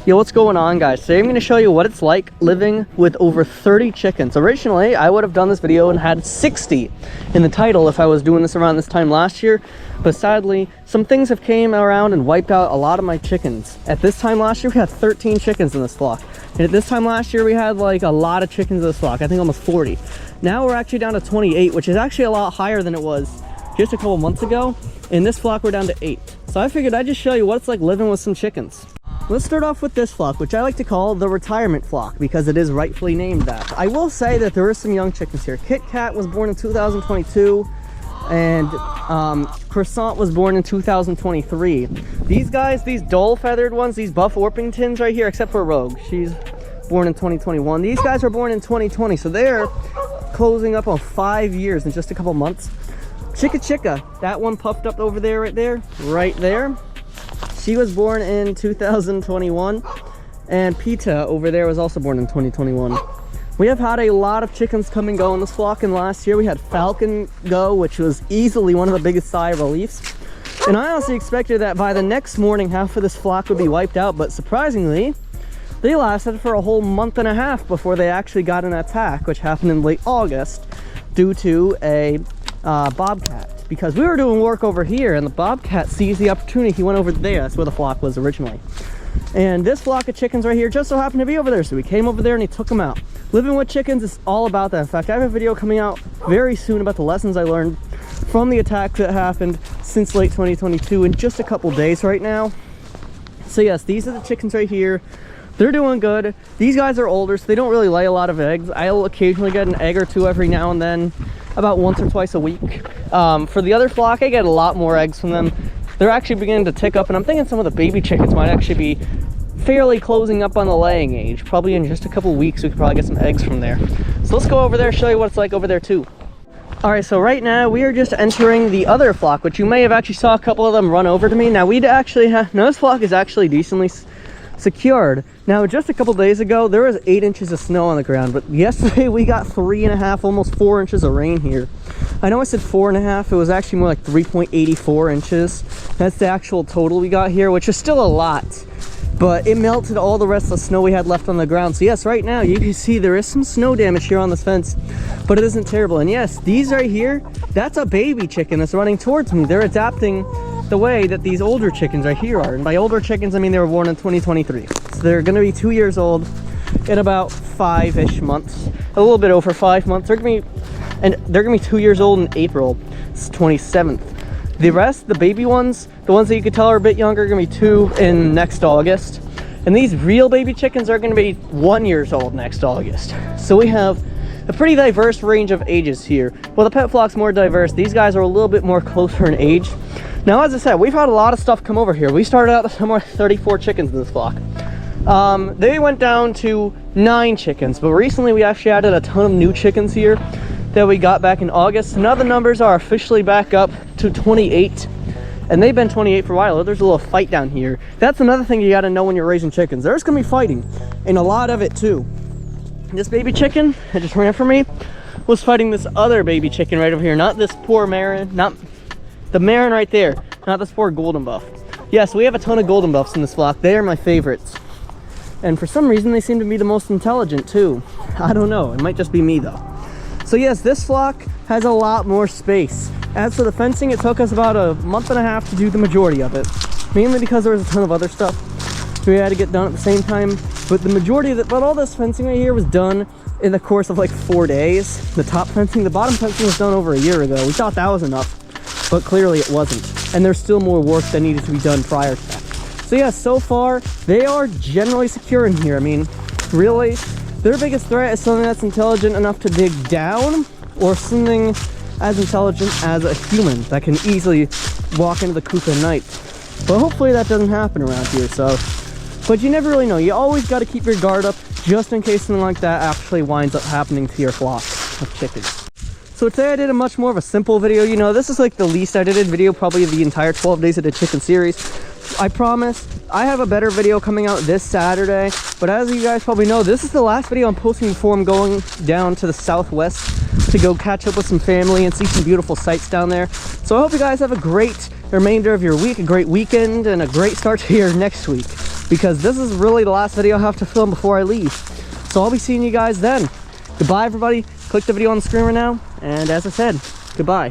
Yo, what's going on, guys? Today I'm going to show you what it's like living with over 30 chickens. Originally, I would have done this video and had 60 in the title if I was doing this around this time last year, but sadly, some things have came around and wiped out a lot of my chickens. At this time last year, we had 13 chickens in this flock, and at this time last year, we had like a lot of chickens in this flock, I think almost 40. Now we're actually down to 28, which is actually a lot higher than it was just a couple months ago. In this flock, we're down to 8. So I figured I'd just show you what it's like living with some chickens. Let's start off with this flock, which I like to call the retirement flock because it is rightfully named that. I will say that there is some young chickens here. Kit Kat was born in 2022 and Croissant was born in 2023. These guys, these dull feathered ones, these Buff Orpingtons right here, except for Rogue, she's born in 2021. These guys were born in 2020, so they're closing up on 5 years in just a couple months. Chicka Chicka, that one puffed up over there, right there. She was born in 2021, and Pita over there was also born in 2021. We have had a lot of chickens come and go in this flock, and last year we had Falcon go, which was easily one of the biggest sigh reliefs. And I honestly expected that by the next morning, half of this flock would be wiped out, but surprisingly, they lasted for a whole month and a half before they actually got an attack, which happened in late August due to a bobcat. Because we were doing work over here and the bobcat seized the opportunity. He went over there. That's where the flock was originally. And this flock of chickens right here just so happened to be over there. So we came over there and he took them out. Living with chickens is all about that. In fact, I have a video coming out very soon about the lessons I learned from the attack that happened since late 2022 in just a couple days right now. So yes, these are the chickens right here. They're doing good. These guys are older, so they don't really lay a lot of eggs. I'll occasionally get an egg or two every now and then, about once or twice a week. For the other flock, I get a lot more eggs from them. They're actually beginning to tick up, and I'm thinking some of the baby chickens might actually be fairly closing up on the laying age. Probably in just a couple weeks, we could probably get some eggs from there. So let's go over there, show you what it's like over there too. All right, so right now we are just entering the other flock, which you may have actually saw a couple of them run over to me. Now we'd actually have, now this flock is actually decently secured. Now just a couple days ago there was 8 inches of snow on the ground, but yesterday we got 3.5, almost 4 inches of rain here. I know I said 4.5, it was actually more like 3.84 inches. That's the actual total we got here, which is still a lot, but it melted all the rest of the snow we had left on the ground. So yes, right now you can see there is some snow damage here on this fence, but it isn't terrible. And yes, these right here, that's a baby chicken that's running towards me. They're adapting the way that these older chickens right here are. And by older chickens, I mean they were born in 2023. So they're gonna be 2 years old in about 5-ish months, a little bit over 5 months. They're gonna be 2 years old in April. It's 27th. The rest, the baby ones, the ones that you could tell are a bit younger, are gonna be 2 in next August. And these real baby chickens are gonna be 1 year old next August. So we have a pretty diverse range of ages here. Well, the pet flock's more diverse. These guys are a little bit more closer in age. Now, as I said, we've had a lot of stuff come over here. We started out somewhere 34 chickens in this flock. They went down to 9 chickens, but recently we actually added a ton of new chickens here that we got back in August. Now the numbers are officially back up to 28, and they've been 28 for a while. There's a little fight down here. That's another thing you gotta know when you're raising chickens. There's gonna be fighting, and a lot of it too. This baby chicken that just ran for me was fighting this other baby chicken right over here. Not this poor Marin, not the Marin right there, not this poor golden buff. Yes, we have a ton of golden buffs in this flock. They are my favorites. And for some reason, they seem to be the most intelligent too. I don't know, it might just be me though. So yes, this flock has a lot more space. As for the fencing, it took us about a month and a half to do the majority of it. Mainly because there was a ton of other stuff we had to get done at the same time. But the majority of it, but all this fencing right here was done in the course of like 4 days. The top fencing, the bottom fencing was done over a year ago. We thought that was enough, but clearly it wasn't. And there's still more work that needed to be done prior to that. So yeah, so far, they are generally secure in here. I mean, really, their biggest threat is something that's intelligent enough to dig down, or something as intelligent as a human that can easily walk into the coop at night. But hopefully that doesn't happen around here, so. But you never really know. You always got to keep your guard up just in case something like that actually winds up happening to your flock of chickens. So today I did a much more of a simple video. You know, this is like the least edited video probably of the entire 12 days of the chicken series. I promise I have a better video coming out this Saturday, but as you guys probably know, this is the last video I'm posting before I'm going down to the southwest to go catch up with some family and see some beautiful sights down there. So I hope you guys have a great remainder of your week, a great weekend, and a great start to your next week. because this is really the last video I have to film before I leave. So I'll be seeing you guys then. Goodbye, everybody. Click the video on the screen right now, and as I said, goodbye.